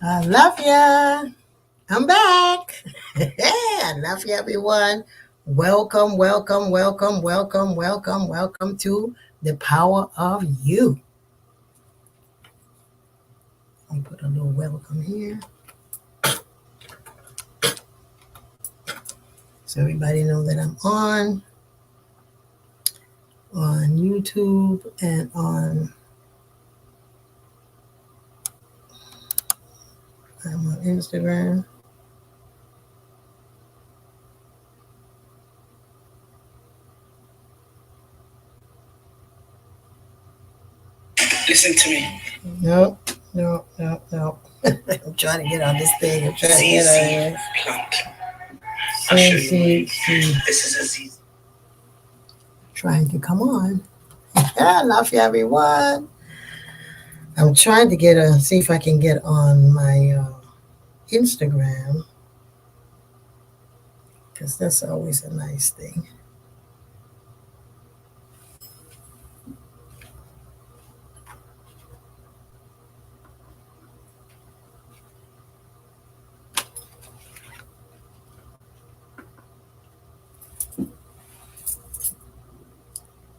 I love ya. I'm back. I love you, everyone. Welcome, welcome, welcome, welcome, welcome, welcome to the power of you. I'll put a little welcome here so everybody know that I'm on YouTube and I'm on Instagram. Listen to me. No. I'm trying to get on this thing. I'm trying to get on here. Plant. I'll show you. This is a seed. Trying to come on. I love you, everyone. I'm trying to see if I can get on my Instagram because that's always a nice thing.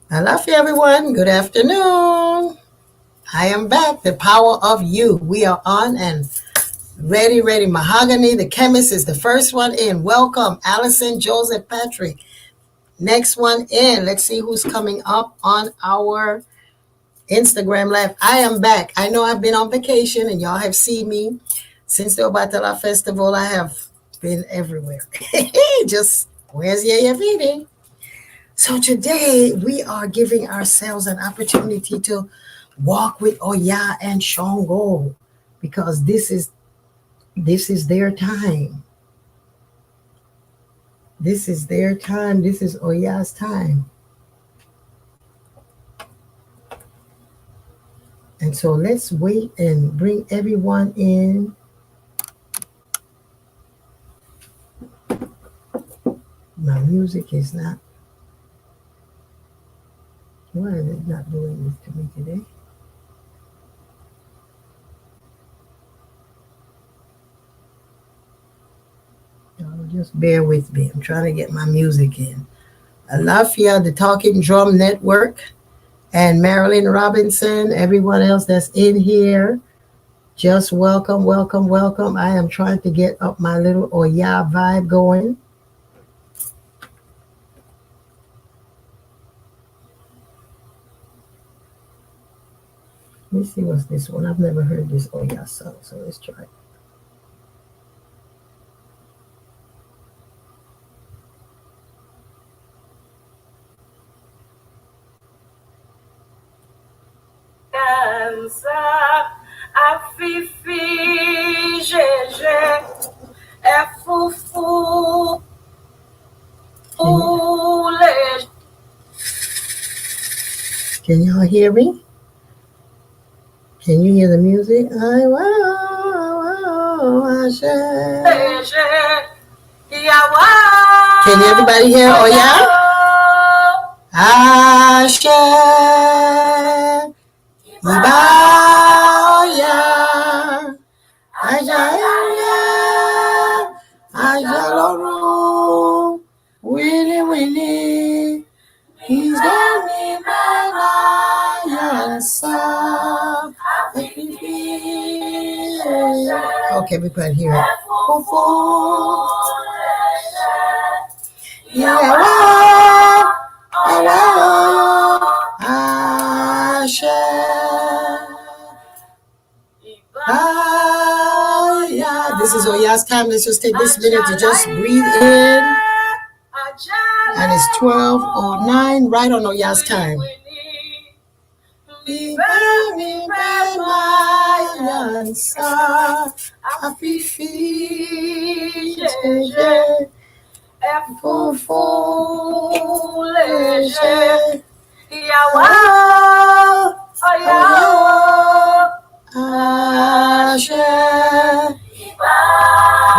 I love you, everyone. Good afternoon. I am back. The power of you. We are on and ready. Mahogany, the chemist, is the first one in. Welcome, Allison, Joseph, Patrick. Next one in. Let's see who's coming up on our Instagram Live. I am back. I know I've been on vacation and y'all have seen me since the Obatala Festival. I have been everywhere. Just where's Yeyefini? So today we are giving ourselves an opportunity to walk with Oya and Shango because this is their time. This is their time. This is Oya's time. And so let's wait and bring everyone in. My music is not. Why is it not doing this to me today? Just bear with me. I'm trying to get my music in. Alafia, the Talking Drum Network, and Marilyn Robinson, everyone else that's in here, just welcome. I am trying to get up my little Oya vibe going. Let me see what's this one. I've never heard this Oya song, so let's try it. Afifi, Gégé, Efufu, Oulé. Can y'all hear me? Can you hear the music? Can everybody hear Oya? Ashe, Iba Oya, Ajaloro, Winnie, he's got me by yourself. Okay, we can hear it. This is Oya's time. Let's just take this minute to just breathe in. And it's 12:09, right on Oya's time.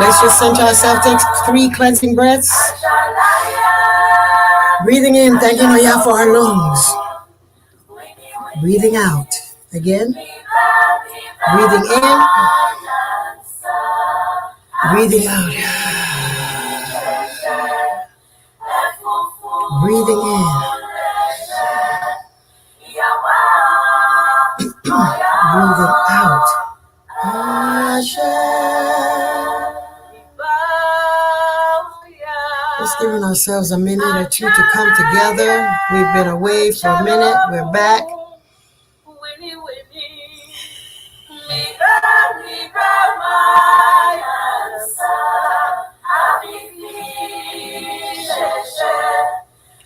Let's just center ourselves. Take 3 cleansing breaths. Breathing in, thanking Oya for her lungs. Breathing out. Again. Breathing in. Breathing out. Breathing in. Breathing out. Just giving ourselves a minute or two to come together. We've been away for a minute. We're back.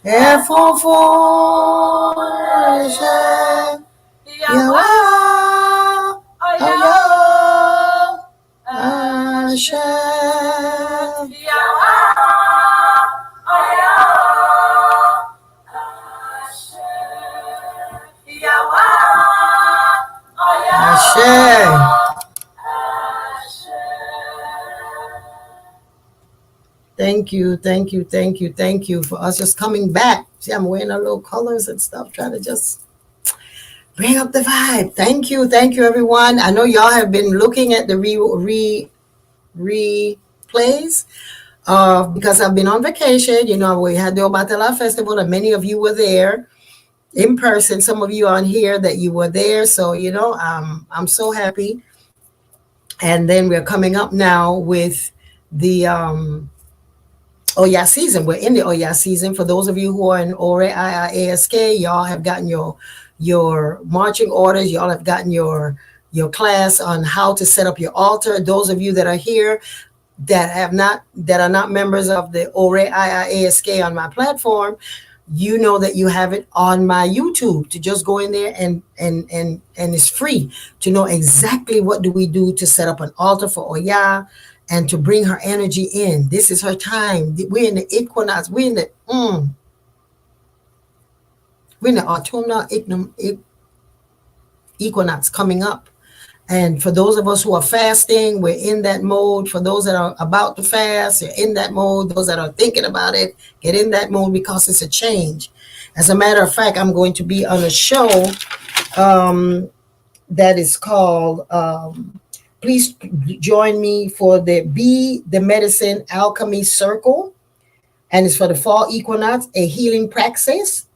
Efunbolade. Yawa. Oyo. Ashe. Ashe. Thank you, thank you, thank you, thank you for us just coming back. See, I'm wearing our little colors and stuff, trying to just bring up the vibe. Thank you, everyone. I know y'all have been looking at the replays because I've been on vacation. You know, we had the Obatala Festival, and many of you were there in person. Some of you on here that you were there, so you know, I'm so happy. And then we're coming up now with the Oya season. We're in the Oya season. For those of you who are in Ore IIASK, y'all have gotten your marching orders. Y'all have gotten your class on how to set up your altar. Those of you that are here that are not members of the Ore IIASK on my platform, you know that you have it on my YouTube to just go in there and it's free to know exactly what do we do to set up an altar for Oya and to bring her energy in. This is her time. We're in the equinox. We're in the autumnal equinox coming up. And for those of us who are fasting, we're in that mode. For those that are about to fast, you're in that mode. Those that are thinking about it, get in that mode because it's a change. As a matter of fact, I'm going to be on a show that is called, please join me for the Medicine Alchemy Circle. And it's for the fall equinox, a healing praxis.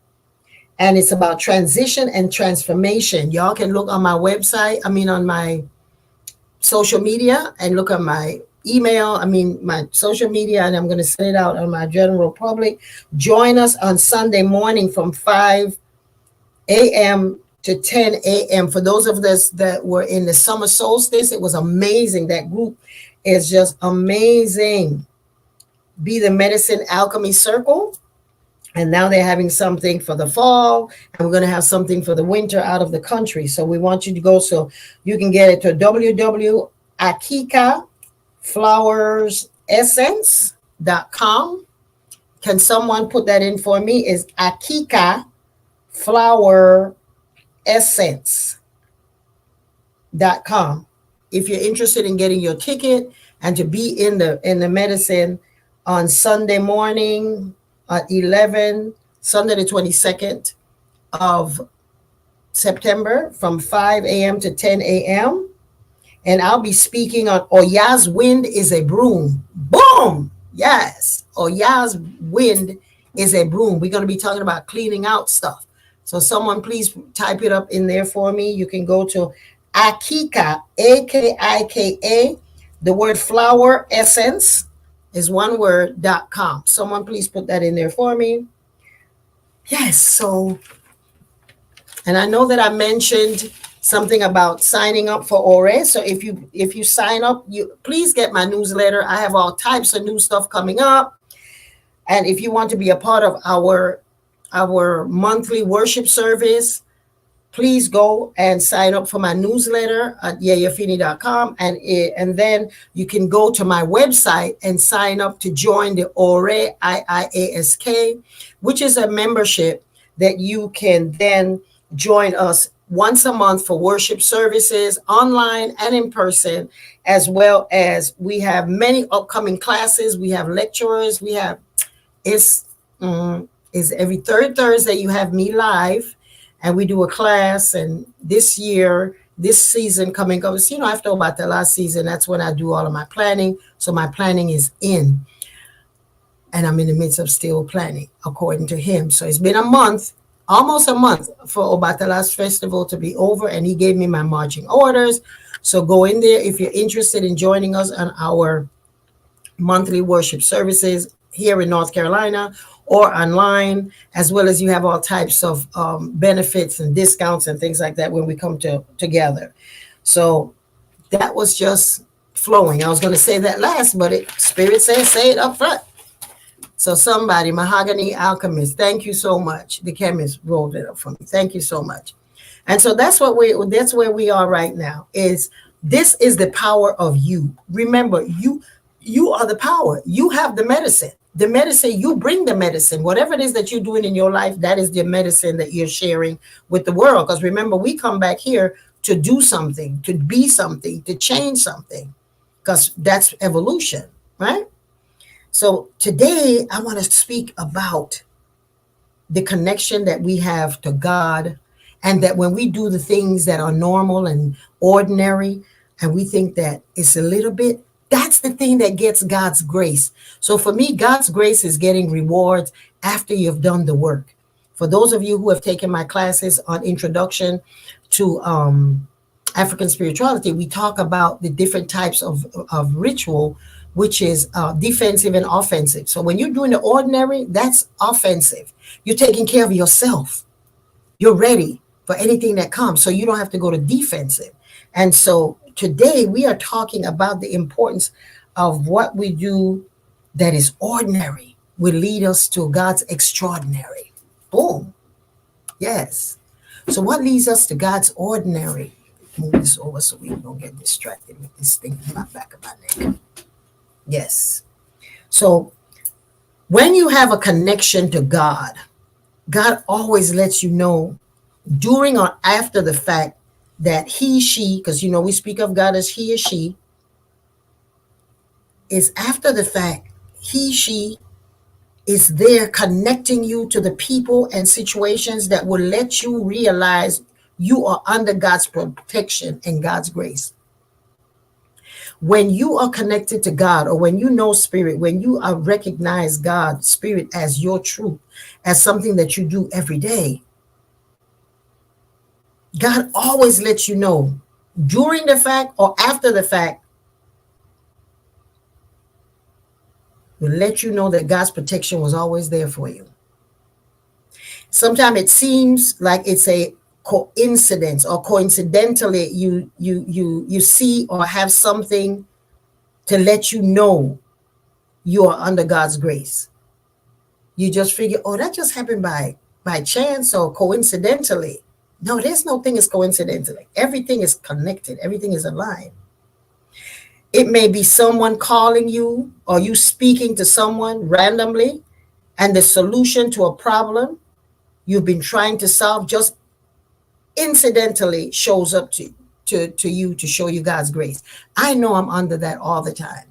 And it's about transition and transformation. Y'all can look on my website, on my social media, and look at my email, my social media, and I'm going to send it out on my general public. Join us on Sunday morning from 5 a.m. to 10 a.m. For those of us that were in the summer solstice, it was amazing. That group is just amazing. Be the Medicine Alchemy Circle. And now they're having something for the fall, and we're going to have something for the winter out of the country. So we want you to go so you can get it to www.akikaflowersessence.com. Can someone put that in for me? Is akikaflowersessence.com. If you're interested in getting your ticket and to be in the medicine on Sunday morning at 11, Sunday the 22nd of September from 5 a.m. to 10 a.m. And I'll be speaking on Oya's wind is a broom. Boom! Yes, Oya's wind is a broom. We're going to be talking about cleaning out stuff. So someone please type it up in there for me. You can go to Akika, AKIKA, the word flower essence is one word.com. Someone please put that in there for me. Yes, so, and I know that I mentioned something about signing up for Ore. So if you sign up, you please get my newsletter. I have all types of new stuff coming up. And if you want to be a part of our monthly worship service, please go and sign up for my newsletter at yeyefini.com. And then you can go to my website and sign up to join the Ore IIASK, which is a membership that you can then join us once a month for worship services, online and in person, as well as we have many upcoming classes. We have lecturers. We have, it's every third Thursday you have me live. And we do a class, and this year this season coming up, after about the last season, that's when I do all of my planning. So my planning is in, and I'm in the midst of still planning according to him. So it's been a month, almost a month for Obatalas Festival to be over, and he gave me my marching orders. So go in there if you're interested in joining us on our monthly worship services here in North Carolina or online, as well as you have all types of benefits and discounts and things like that when we come together. So that was just flowing. I was going to say that last, but Spirit says say it up front. So somebody, Mahogany Alchemist, thank you so much. The chemist rolled it up for me. Thank you so much. And so that's where we are right now. This is the power of you. Remember, you are the power. You have the medicine. The medicine, you bring the medicine. Whatever it is that you're doing in your life, that is the medicine that you're sharing with the world. Because remember, we come back here to do something, to be something, to change something. Because that's evolution, right? So today I want to speak about the connection that we have to God, and that when we do the things that are normal and ordinary, and we think that it's a little bit, that's the thing that gets God's grace. So for me, God's grace is getting rewards after you've done the work. For those of you who have taken my classes on introduction to African spirituality, we talk about the different types of ritual, which is defensive and offensive. So when you're doing the ordinary, that's offensive. You're taking care of yourself. You're ready for anything that comes, so you don't have to go to defensive. And so today we are talking about the importance of what we do that is ordinary will lead us to God's extraordinary. Boom. Yes. So what leads us to God's ordinary? Move this over so we don't get distracted with this thing in my back of my neck. Yes. So when you have a connection to God, God always lets you know during or after the fact that he, she, because we speak of God as he or she, is after the fact, he, she is there connecting you to the people and situations that will let you realize you are under God's protection and God's grace. When you are connected to God, or when you know Spirit, when you recognize God, Spirit as your truth, as something that you do every day, God always lets you know during the fact or after the fact, will let you know that God's protection was always there for you. Sometimes it seems like it's a coincidence, or coincidentally you see or have something to let you know you are under God's grace. You just figure, oh, that just happened by chance or coincidentally. No, there's no thing is coincidentally. Everything is connected. Everything is aligned. It may be someone calling you, or you speaking to someone randomly, and the solution to a problem you've been trying to solve just incidentally shows up to you to show you God's grace. I know I'm under that all the time.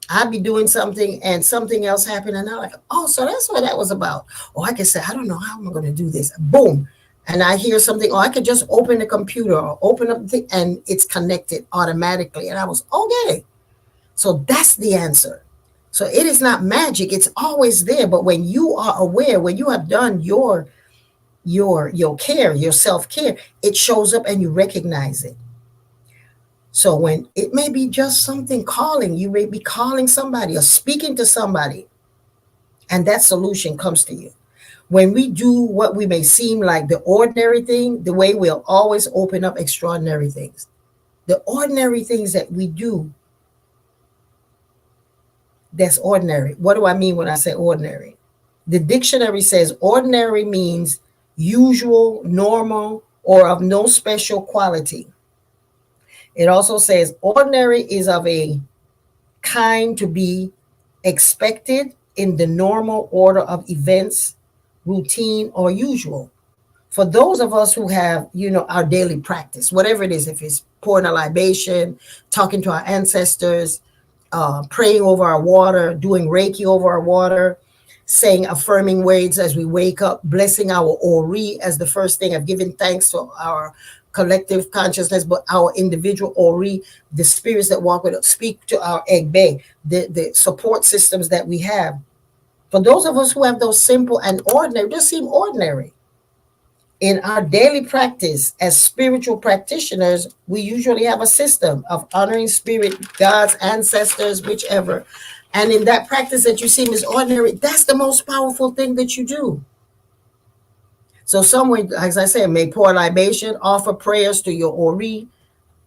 I'd be doing something and something else happened, and I'm like, oh, so that's what that was about. Or I can say, I don't know how I'm going to do this. Boom. And I hear something, or I could just open the computer or open up the thing, and it's connected automatically. And I was, okay. So that's the answer. So it is not magic. It's always there. But when you are aware, when you have done your care, your self-care, it shows up and you recognize it. So when it may be just something calling, you may be calling somebody or speaking to somebody, and that solution comes to you. When we do what we may seem like the ordinary thing, the way we'll always open up extraordinary things. The ordinary things that we do, that's ordinary. What do I mean when I say ordinary? The dictionary says ordinary means usual, normal, or of no special quality. It also says ordinary is of a kind to be expected in the normal order of events, routine, or usual. For those of us who have, our daily practice, whatever it is, if it's pouring a libation, talking to our ancestors, praying over our water, doing Reiki over our water, saying affirming words as we wake up, blessing our ori as the first thing of giving thanks to our collective consciousness, but our individual ori, the spirits that walk with us, speak to our egg bay, the support systems that we have. For those of us who have those simple and ordinary, just seem ordinary. In our daily practice as spiritual practitioners, we usually have a system of honoring spirit, God's ancestors, whichever. And in that practice that you seem as ordinary, that's the most powerful thing that you do. So someone, as I said, may pour libation, offer prayers to your ori,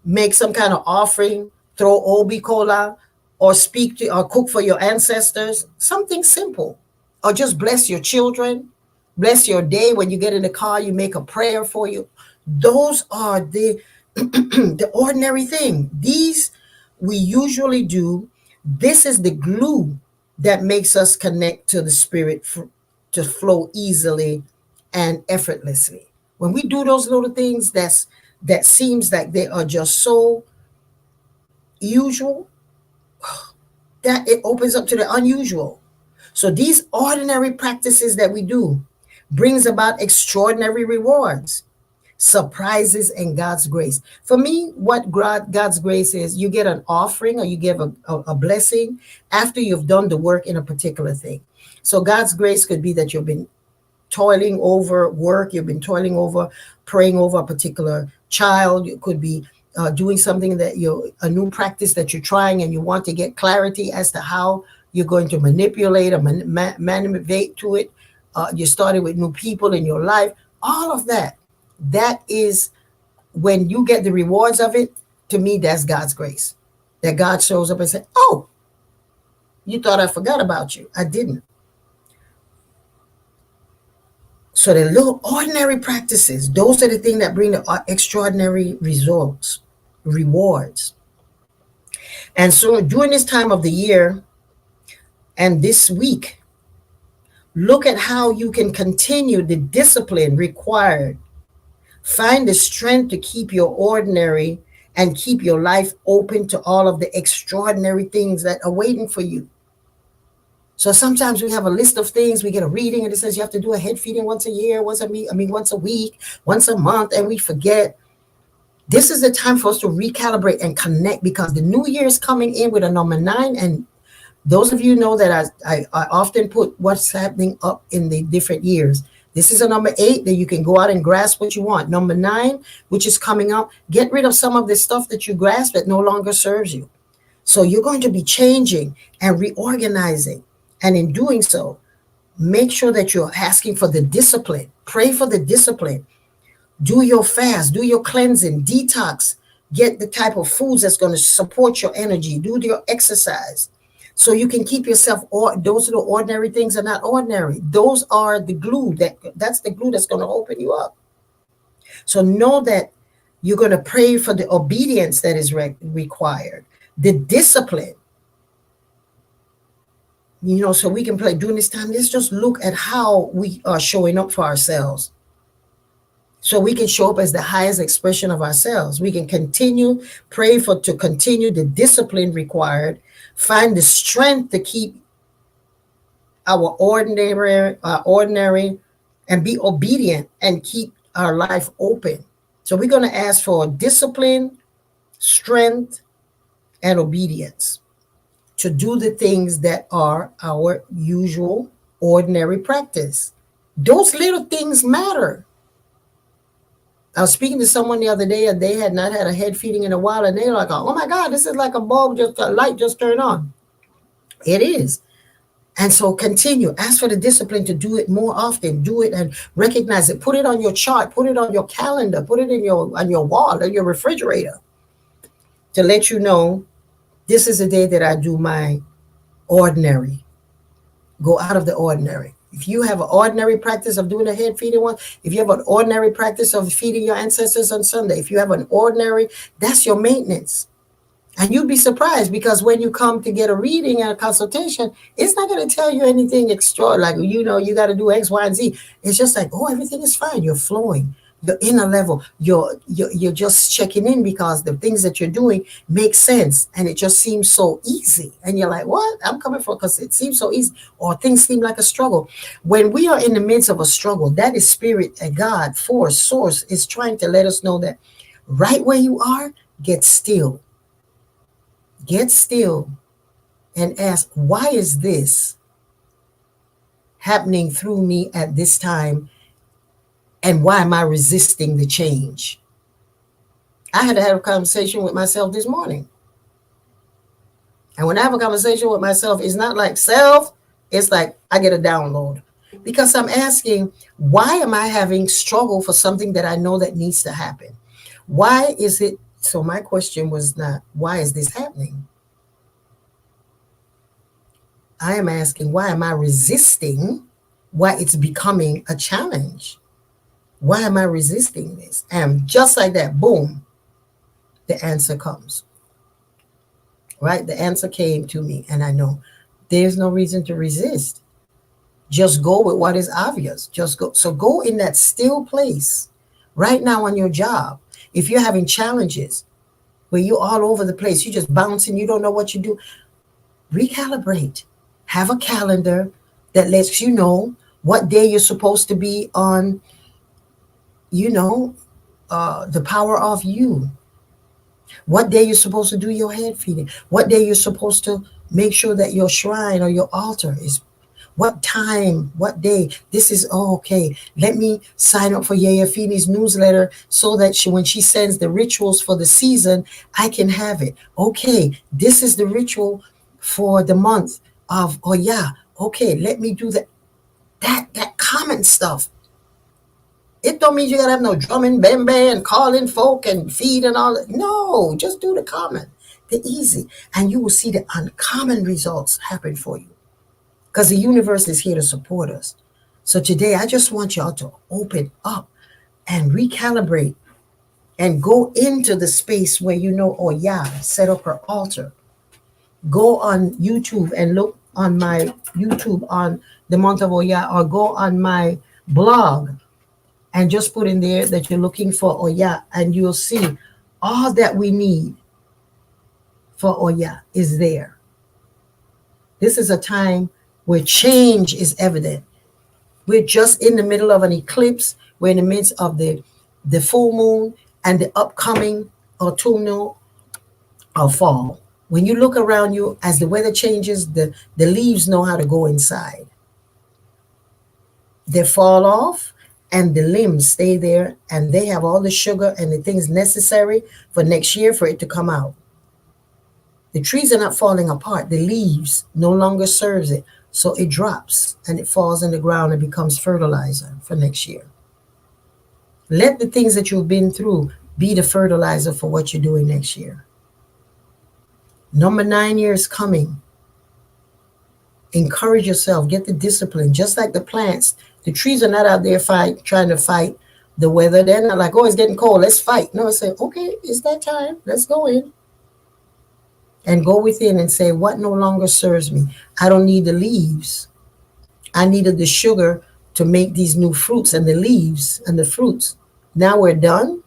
make some kind of offering, throw obi cola, or speak to or cook for your ancestors. Something simple. Or just bless your children, bless your day. When you get in the car, you make a prayer for you. Those are the the ordinary thing. These we usually do. This is the glue that makes us connect to the spirit to flow easily and effortlessly. When we do those little things, that seems like they are just so usual, that it opens up to the unusual. So these ordinary practices that we do brings about extraordinary rewards, surprises, and God's grace. For me, what God's grace is, you get an offering or you give a blessing after you've done the work in a particular thing. So God's grace could be that you've been toiling over work, you've been toiling over praying over a particular child. You could be doing something that a new practice that you're trying, and you want to get clarity as to how you're going to manipulate or manipulate to it. You started with new people in your life. All of that. That is when you get the rewards of it. To me, that's God's grace. That God shows up and says, "Oh, you thought I forgot about you. I didn't." So the little ordinary practices, those are the things that bring the extraordinary results, rewards. And so during this time of the year and this week, look at how you can continue the discipline required. Find the strength to keep your ordinary and keep your life open to all of the extraordinary things that are waiting for you. So sometimes we have a list of things, we get a reading and it says you have to do a head feeding once a year, once a week, once a month, and we forget. This is the time for us to recalibrate and connect, because the new year is coming in with a number 9. And those of you know that I often put what's happening up in the different years. This is a number 8 that you can go out and grasp what you want. Number 9, which is coming up, get rid of some of the stuff that you grasp that no longer serves you. So you're going to be changing and reorganizing. And in doing so, make sure that you're asking for the discipline. Pray for the discipline. Do your fast, do your cleansing, detox. Get the type of foods that's going to support your energy. Do your exercise. So you can keep yourself, those little ordinary things are not ordinary. Those are the glue, that's the glue that's going to open you up. So know that you're going to pray for the obedience that is required, the discipline. So we can play during this time. Let's just look at how we are showing up for ourselves. So we can show up as the highest expression of ourselves. We can pray to continue the discipline required, find the strength to keep our ordinary, and be obedient and keep our life open. So we're going to ask for discipline, strength, and obedience to do the things that are our usual ordinary practice. Those little things matter. I was speaking to someone the other day, and they had not had a head feeding in a while, and they're like, "Oh my God, this is like a light just turned on." It is. And so continue. Ask for the discipline to do it more often. Do it and recognize it. Put it on your chart. Put it on your calendar. Put it on your wall, on your refrigerator, to let you know, this is the day that I do my ordinary. Go out of the ordinary. If you have an ordinary practice of doing a head feeding one, if you have an ordinary practice of feeding your ancestors on Sunday, if you have an ordinary, that's your maintenance. And you'd be surprised, because when you come to get a reading and a consultation, it's not going to tell you anything extraordinary. Like, you got to do X, Y, and Z. It's just like, oh, everything is fine. You're flowing. Your inner level. You're just checking in, because the things that you're doing make sense, and it just seems so easy. And you're like, what? I'm coming for, because it seems so easy, or things seem like a struggle. When we are in the midst of a struggle, that is spirit and God, force, source is trying to let us know that Right where you are, get still. Get still and ask, why is this happening through me at this time? And why am I resisting the change? I had to have a conversation with myself this morning. And when I have a conversation with myself, it's not like self, it's like I get a download. Because I'm asking, why am I having struggle for something that I know that needs to happen? Why is it? So my question was not, why is this happening? I am asking, why am I resisting why it's becoming a challenge? Why am I resisting this? And just like that, boom, the answer comes. Right? The answer came to me, and I know there's no reason to resist. Just go with what is obvious. Just go. So go in that still place right now on your job. If you're having challenges where you're all over the place, you're just bouncing, you don't know what you do, recalibrate. Have a calendar that lets you know what day you're supposed to be on, you know, the power of you. What day you're supposed to do your head feeding. What day you're supposed to make sure that your shrine or your altar is. What time, what day? This is, oh, okay. Let me sign up for Yeyefini's newsletter so that when she sends the rituals for the season, I can have it. Okay, this is the ritual for the month of, oh yeah, okay, let me do that. That common stuff. It don't mean you gotta have no drumming, bembe, and calling folk and feed and all that. No, just do the common, the easy, and you will see the uncommon results happen for you. Because the universe is here to support us. So today, I just want y'all to open up and recalibrate and go into the space where you know, oh yeah, set up her altar. Go on YouTube and look on my YouTube on the month of Oya, or go on my blog and just put in there that you're looking for Oya, and you'll see all that we need for Oya is there. This is a time where change is evident. We're just in the middle of an eclipse. We're in the midst of the full moon and the upcoming autumnal or fall. When you look around you, as the weather changes, the leaves know how to go inside. They fall off and the limbs stay there, and they have all the sugar and the things necessary for next year for it to come out. The trees are not falling apart. The leaves no longer serves it. So it drops and it falls in the ground and becomes fertilizer for next year. Let the things that you've been through be the fertilizer for what you're doing next year. Number 9 years coming. Encourage yourself. Get the discipline. Just like the plants. The trees are not out there trying to fight the weather. They're not like, oh, it's getting cold. Let's fight. No, it's like, okay, it's that time. Let's go in. And go within and say, what no longer serves me? I don't need the leaves. I needed the sugar to make these new fruits, and the leaves and the fruits. Now we're done.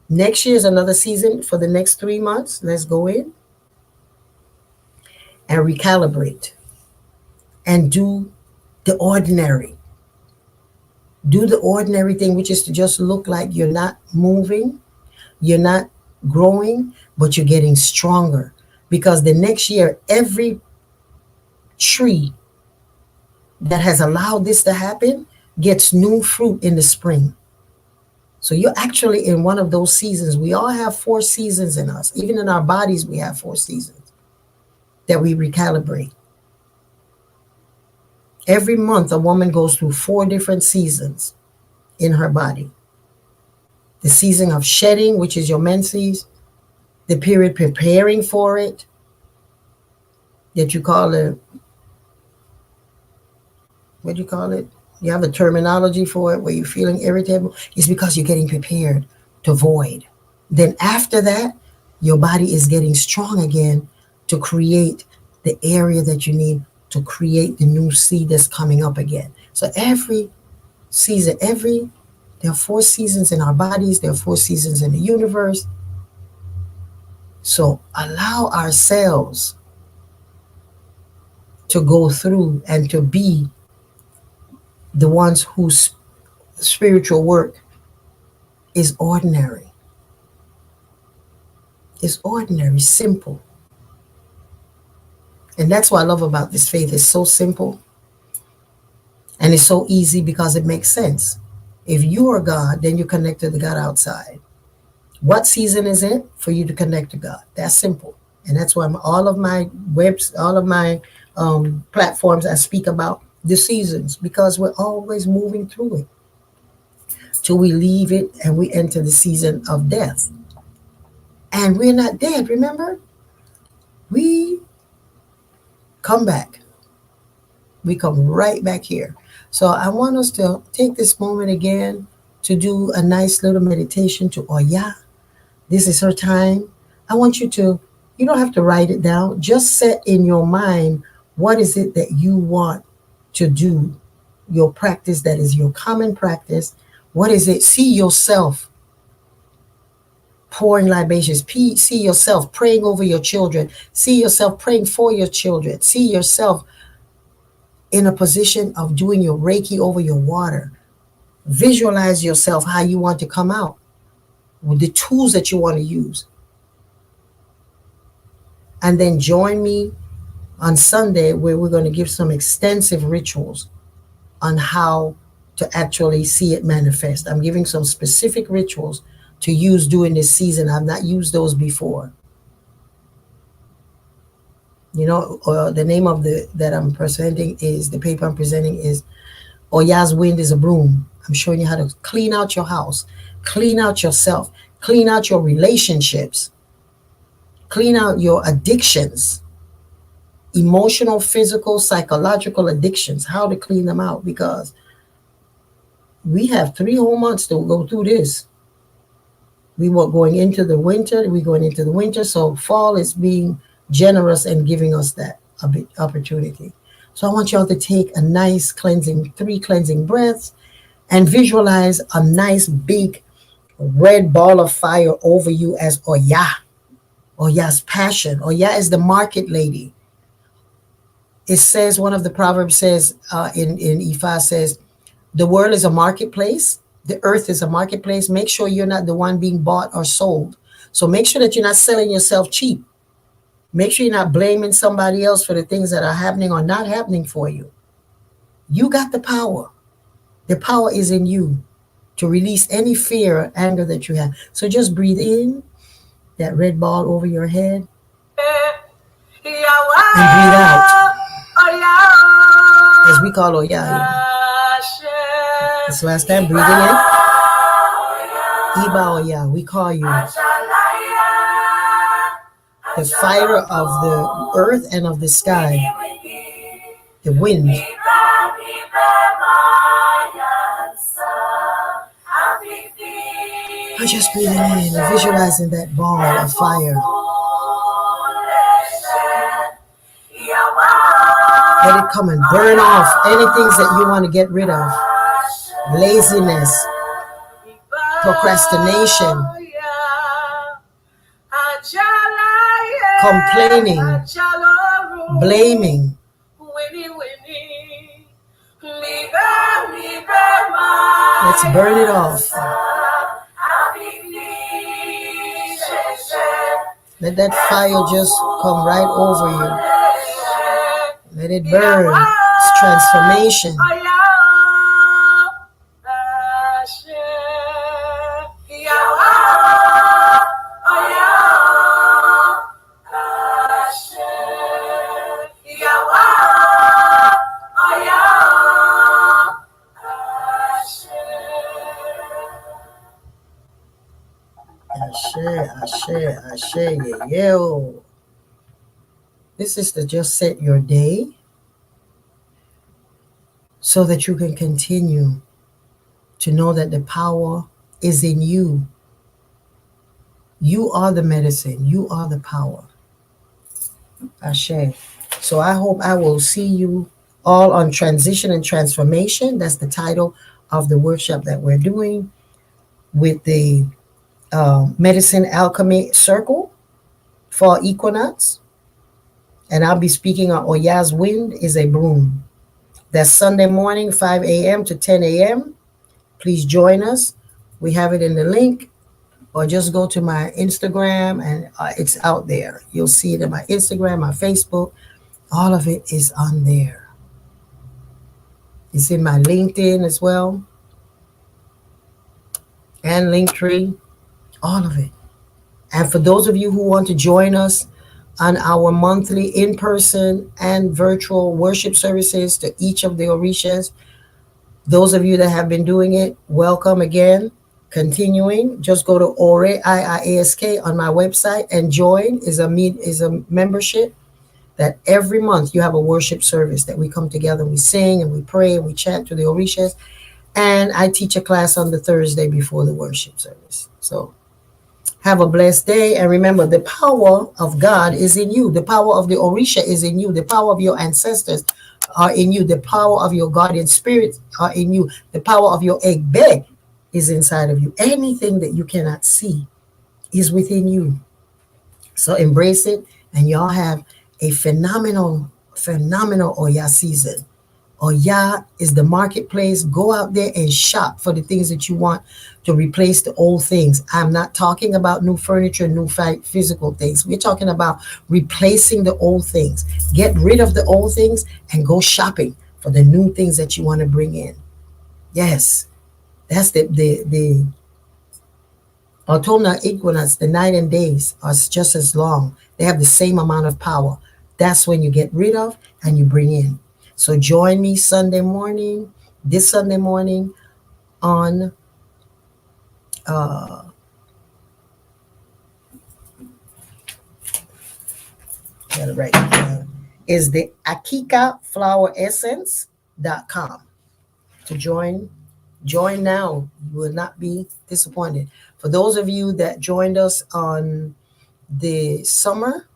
Next year is another season for the next 3 months. Let's go in and recalibrate and do the ordinary. Do the ordinary thing, which is to just look like you're not moving, you're not growing, but you're getting stronger. Because the next year, every tree that has allowed this to happen gets new fruit in the spring. So you're actually in one of those seasons. We all have 4 seasons in us. Even in our bodies, we have 4 seasons that we recalibrate. Every month, a woman goes through 4 different seasons in her body. The season of shedding, which is your menses, the period preparing for it, that you call it, what do you call it? You have a terminology for it where you're feeling irritable. It's because you're getting prepared to void. Then after that, your body is getting strong again to create the area that you need to create the new seed that's coming up again. So every season, there are 4 seasons in our bodies, there are 4 seasons in the universe. So allow ourselves to go through and to be the ones whose spiritual work is ordinary. It's ordinary, simple. And that's what I love about this faith. It's so simple and it's so easy because it makes sense. If you are God, then you connect to the God outside. What season is it for you to connect to God? That's simple. And that's why all of my webs, all of my platforms, I speak about the seasons because we're always moving through it till we leave it and we enter the season of death. And we're not dead, remember? We come back. We come right back here. So I want us to take this moment again to do a nice little meditation to Oya. This is her time. I want you to, you don't have to write it down. Just set in your mind what is it that you want to do, your practice that is your common practice. What is it? See yourself pouring libations. See yourself praying over your children. See yourself praying for your children. See yourself in a position of doing your Reiki over your water. Visualize yourself how you want to come out with the tools that you want to use. And then join me on Sunday where we're going to give some extensive rituals on how to actually see it manifest. I'm giving some specific rituals to use during this season. I've not used those before. You know, the name of the that I'm presenting is, the paper I'm presenting is Oya's Wind is a Broom. I'm showing you how to clean out your house, clean out yourself, clean out your relationships, clean out your addictions, emotional, physical, psychological addictions, how to clean them out, because we have 3 whole months to go through this. We were going into the winter. We're going into the winter. So fall is being generous and giving us that opportunity. So I want y'all to take a nice cleansing, 3 cleansing breaths and visualize a nice big red ball of fire over you as Oya. Oya's passion. Oya is the market lady. It says, one of the proverbs says, in Ifa says, the world is a marketplace. The earth is a marketplace. Make sure you're not the one being bought or sold. So make sure that you're not selling yourself cheap. Make sure you're not blaming somebody else for the things that are happening or not happening for you. You got the power. The power is in you to release any fear or anger that you have. So just breathe in that red ball over your head and breathe out, as we call Oya. This last time, breathing in, Iba Oya, we call you the fire of the earth and of the sky, the wind. I'm just breathing in and visualizing that ball of fire. Let it come and burn off any things that you want to get rid of. Laziness, procrastination, complaining, blaming. Let's burn it off. Let that fire just come right over you. Let it burn. It's transformation. Ashe, yeah. This is to just set your day so that you can continue to know that the power is in you. You are the medicine. You are the power. Ashe. So I hope I will see you all on Transition and Transformation. That's the title of the workshop that we're doing with the Medicine Alchemy Circle for Equinox. And I'll be speaking on Oya's Wind is a Broom. That's Sunday morning, 5 a.m. to 10 a.m. Please join us. We have it in the link. or just go to my Instagram and it's out there. You'll see it in my Instagram, my Facebook. All of it is on there. It's in my LinkedIn as well and Linktree, all of it. And for those of you who want to join us on our monthly in person and virtual worship services to each of the Orishas, those of you that have been doing it, welcome again. Continuing, just go to Ore IIASK on my website and join is a membership that every month you have a worship service that we come together and we sing and we pray and we chant to the Orishas. And I teach a class on the Thursday before the worship service. So have a blessed day. And remember, the power of God is in you. The power of the Orisha is in you. The power of your ancestors are in you. The power of your guardian spirits are in you. The power of your Egbe is inside of you. Anything that you cannot see is within you. So embrace it, and y'all have a phenomenal Oya season. Oya is the marketplace. Go out there and shop for the things that you want to replace the old things. I'm not talking about new furniture, new physical things. We're talking about replacing the old things. Get rid of the old things and go shopping for the new things that you want to bring in. Yes, that's the autumnal equinox. The night and days are just as long. They have the same amount of power. That's when you get rid of and you bring in. So join me this Sunday morning on got it right here, is the akikafloweressence.com. To join now. You will not be disappointed. For those of you that joined us on the summer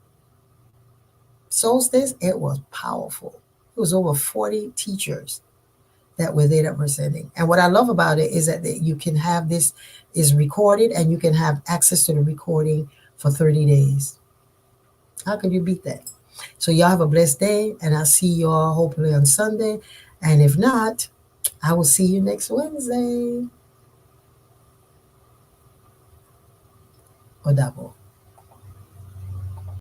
solstice, it was powerful. It was over 40 teachers that were there that were sending. And what I love about it is that you can have this is recorded and you can have access to the recording for 30 days. How could you beat that? So y'all have a blessed day, and I'll see y'all hopefully on Sunday. And if not, I will see you next Wednesday. Odabo.